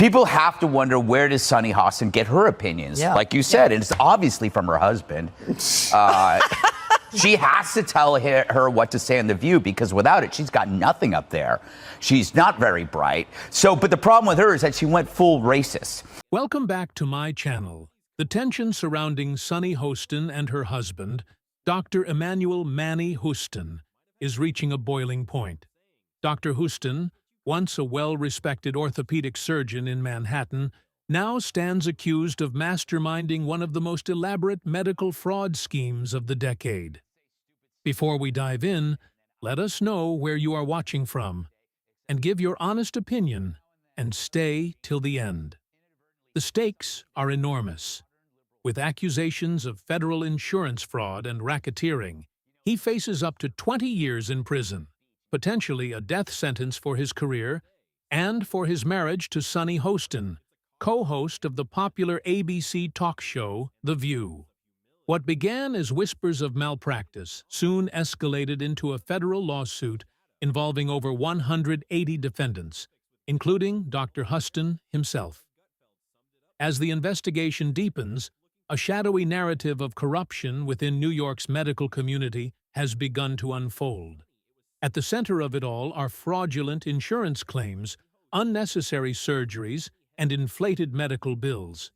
People have to wonder, where does Sunny Hostin get her opinions? Yeah. Like you said, and it's obviously from her husband. She has to tell her what to say on The View, because without it, she's got nothing up there. She's not very bright. But the problem with her is that she went full racist. Welcome back to my channel. The tension surrounding Sunny Hostin and her husband, Dr. Emmanuel Manny Hostin, is reaching a boiling point. Dr. Hostin, once a well-respected orthopedic surgeon in Manhattan, now stands accused of masterminding one of the most elaborate medical fraud schemes of the decade. Before we dive in, let us know where you are watching from, and give your honest opinion, and stay till the end. The stakes are enormous. With accusations of federal insurance fraud and racketeering, he faces up to 20 years in prison, potentially a death sentence for his career and for his marriage to Sunny Hostin, co-host of the popular ABC talk show, The View. What began as whispers of malpractice soon escalated into a federal lawsuit involving over 180 defendants, including Dr. Hostin himself. As the investigation deepens, a shadowy narrative of corruption within New York's medical community has begun to unfold. At the center of it all are fraudulent insurance claims, unnecessary surgeries, and inflated medical bills.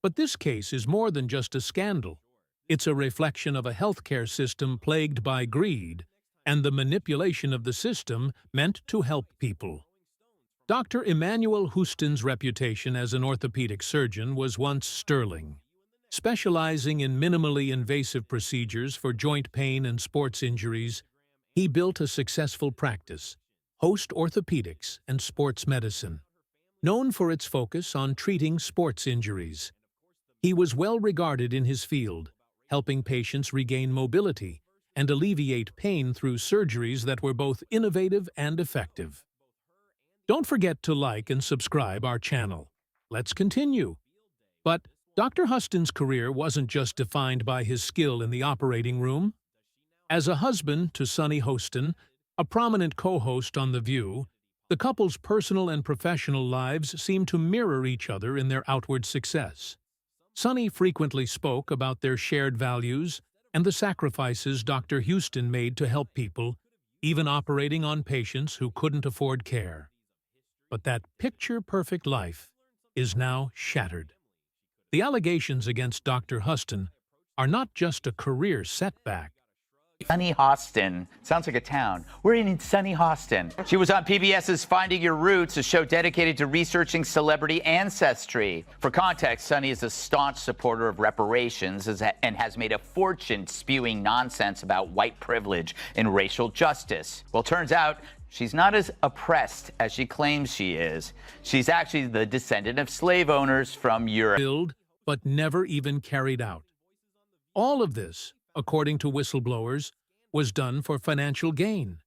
But this case is more than just a scandal. It's a reflection of a healthcare system plagued by greed and the manipulation of the system meant to help people. Dr. Emmanuel Hostin's reputation as an orthopedic surgeon was once sterling. Specializing in minimally invasive procedures for joint pain and sports injuries, he built a successful practice, Host Orthopedics and Sports Medicine, known for its focus on treating sports injuries. He was well regarded in his field, helping patients regain mobility and alleviate pain through surgeries that were both innovative and effective. Don't forget to like and subscribe our channel. Let's continue. But Dr. Hostin's career wasn't just defined by his skill in the operating room. As a husband to Sunny Hostin, a prominent co-host on The View, the couple's personal and professional lives seem to mirror each other in their outward success. Sunny frequently spoke about their shared values and the sacrifices Dr. Hostin made to help people, even operating on patients who couldn't afford care. But that picture-perfect life is now shattered. The allegations against Dr. Hostin are not just a career setback. Sunny Hostin. Sounds like a town. We're in Sunny Hostin. She was on PBS's Finding Your Roots, a show dedicated to researching celebrity ancestry. For context, Sunny is a staunch supporter of reparations and has made a fortune spewing nonsense about white privilege and racial justice. Well, turns out she's not as oppressed as she claims she is. She's actually the descendant of slave owners from Europe. But never even carried out. All of this, according to whistleblowers, was done for financial gain,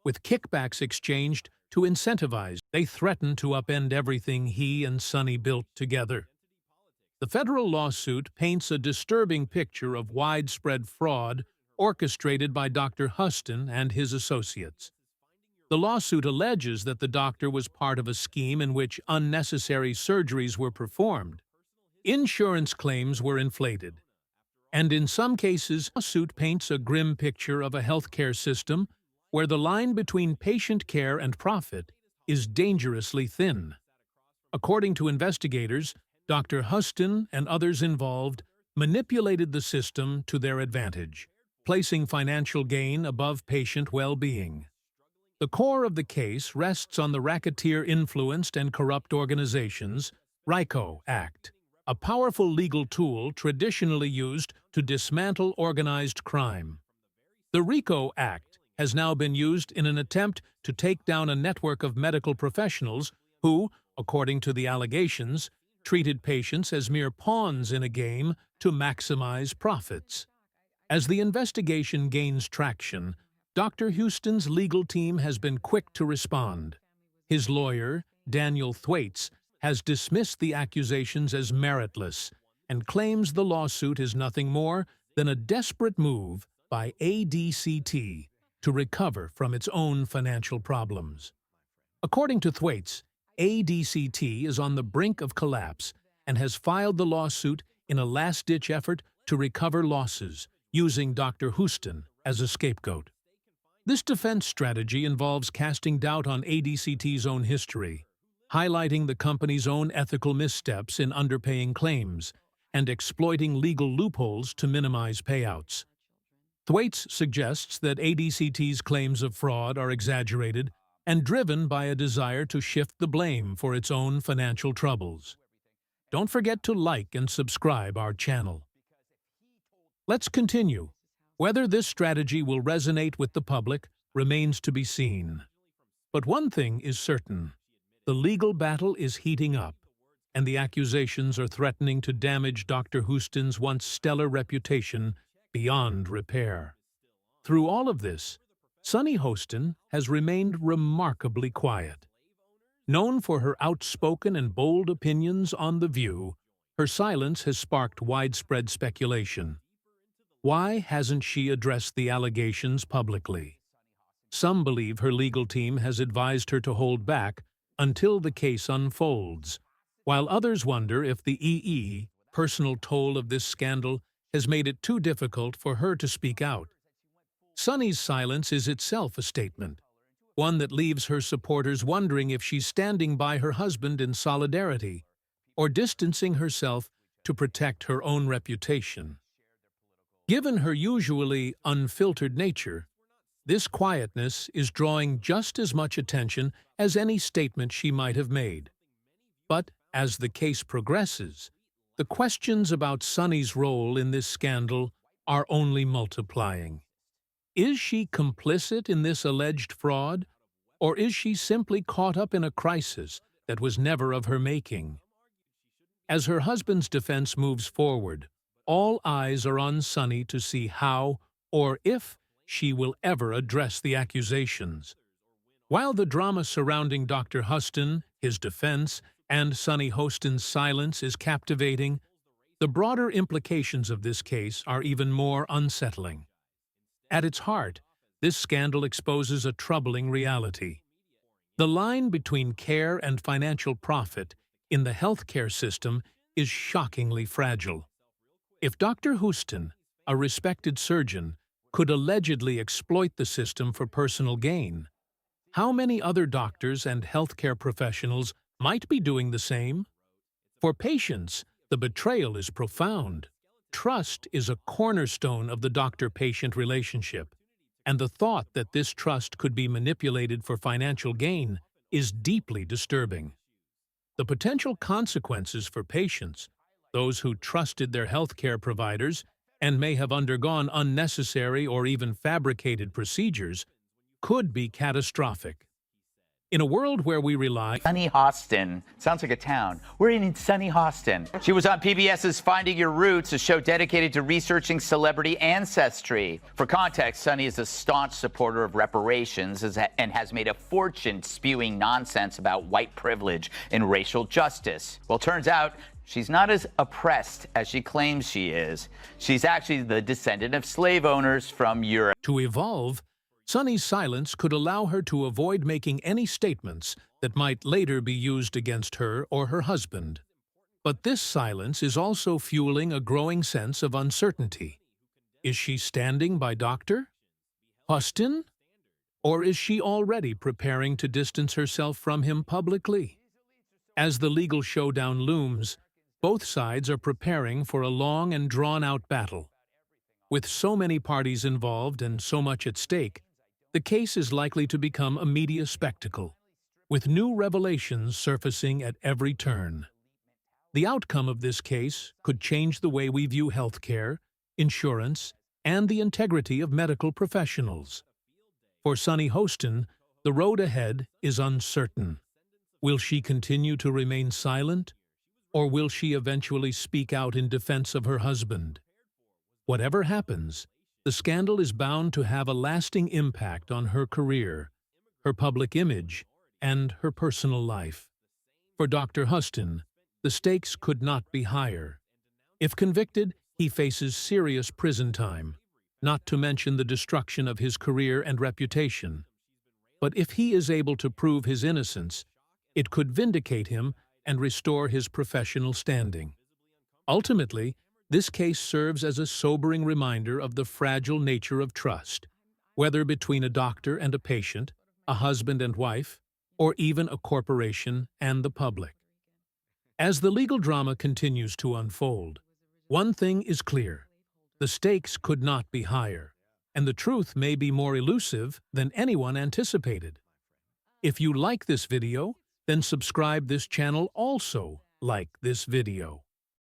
with kickbacks exchanged to incentivize. They threatened to upend everything he and Sunny built together. The federal lawsuit paints a disturbing picture of widespread fraud orchestrated by Dr. Hostin and his associates. The lawsuit alleges that the doctor was part of a scheme in which unnecessary surgeries were performed. Insurance claims were inflated. And in some cases, the lawsuit paints a grim picture of a healthcare system where the line between patient care and profit is dangerously thin. According to investigators, Dr. Hostin and others involved manipulated the system to their advantage, placing financial gain above patient well-being. The core of the case rests on the Racketeer-Influenced and Corrupt Organizations, RICO Act, a powerful legal tool traditionally used to dismantle organized crime. The RICO Act has now been used in an attempt to take down a network of medical professionals who, according to the allegations, treated patients as mere pawns in a game to maximize profits. As the investigation gains traction, Dr. Hostin's legal team has been quick to respond. His lawyer, Daniel Thwaites, has dismissed the accusations as meritless and claims the lawsuit is nothing more than a desperate move by ADCT to recover from its own financial problems. According to Thwaites, ADCT is on the brink of collapse and has filed the lawsuit in a last-ditch effort to recover losses, using Dr. Hostin as a scapegoat. This defense strategy involves casting doubt on ADCT's own history, highlighting the company's own ethical missteps in underpaying claims, and exploiting legal loopholes to minimize payouts. Thwaites suggests that ADCT's claims of fraud are exaggerated and driven by a desire to shift the blame for its own financial troubles. Don't forget to like and subscribe our channel. Let's continue. Whether this strategy will resonate with the public remains to be seen. But one thing is certain: the legal battle is heating up, and the accusations are threatening to damage Dr. Hostin's once stellar reputation beyond repair. Through all of this, Sunny Hostin has remained remarkably quiet. Known for her outspoken and bold opinions on The View, her silence has sparked widespread speculation. Why hasn't she addressed the allegations publicly? Some believe her legal team has advised her to hold back until the case unfolds, while others wonder if the personal toll of this scandal has made it too difficult for her to speak out. Sunny's silence is itself a statement, one that leaves her supporters wondering if she's standing by her husband in solidarity or distancing herself to protect her own reputation. Given her usually unfiltered nature, this quietness is drawing just as much attention as any statement she might have made. But as the case progresses, the questions about Sunny's role in this scandal are only multiplying. Is she complicit in this alleged fraud, or is she simply caught up in a crisis that was never of her making? As her husband's defense moves forward, all eyes are on Sunny to see how, or if, she will ever address the accusations. While the drama surrounding Dr. Hostin, his defense, and Sunny Hostin's silence is captivating, the broader implications of this case are even more unsettling. At its heart, this scandal exposes a troubling reality. The line between care and financial profit in the healthcare system is shockingly fragile. If Dr. Hostin, a respected surgeon, could allegedly exploit the system for personal gain, how many other doctors and healthcare professionals might be doing the same? For patients, the betrayal is profound. Trust is a cornerstone of the doctor-patient relationship, and the thought that this trust could be manipulated for financial gain is deeply disturbing. The potential consequences for patients, those who trusted their healthcare providers and may have undergone unnecessary or even fabricated procedures, could be catastrophic. In a world where we rely... Sunny Hostin. Sounds like a town. We're in sunny Hostin. She was on PBS's Finding Your Roots, a show dedicated to researching celebrity ancestry. For context, Sunny is a staunch supporter of reparations and has made a fortune spewing nonsense about white privilege and racial justice. Well, turns out she's not as oppressed as she claims she is. She's actually the descendant of slave owners from Europe. To evolve, Sunny's silence could allow her to avoid making any statements that might later be used against her or her husband. But this silence is also fueling a growing sense of uncertainty. Is she standing by Dr. Hostin? Or is she already preparing to distance herself from him publicly? As the legal showdown looms, both sides are preparing for a long and drawn-out battle. With so many parties involved and so much at stake, the case is likely to become a media spectacle, with new revelations surfacing at every turn. The outcome of this case could change the way we view healthcare, insurance, and the integrity of medical professionals. For Sunny Hostin, the road ahead is uncertain. Will she continue to remain silent, or will she eventually speak out in defense of her husband? Whatever happens, the scandal is bound to have a lasting impact on her career, her public image, and her personal life. For Dr. Hostin, the stakes could not be higher. If convicted, he faces serious prison time, not to mention the destruction of his career and reputation. But if he is able to prove his innocence, It could vindicate him and restore his professional standing. Ultimately, this case serves as a sobering reminder of the fragile nature of trust, whether between a doctor and a patient, a husband and wife, or even a corporation and the public. As the legal drama continues to unfold, one thing is clear: the stakes could not be higher, and the truth may be more elusive than anyone anticipated. If you like this video, then subscribe this channel also like this video.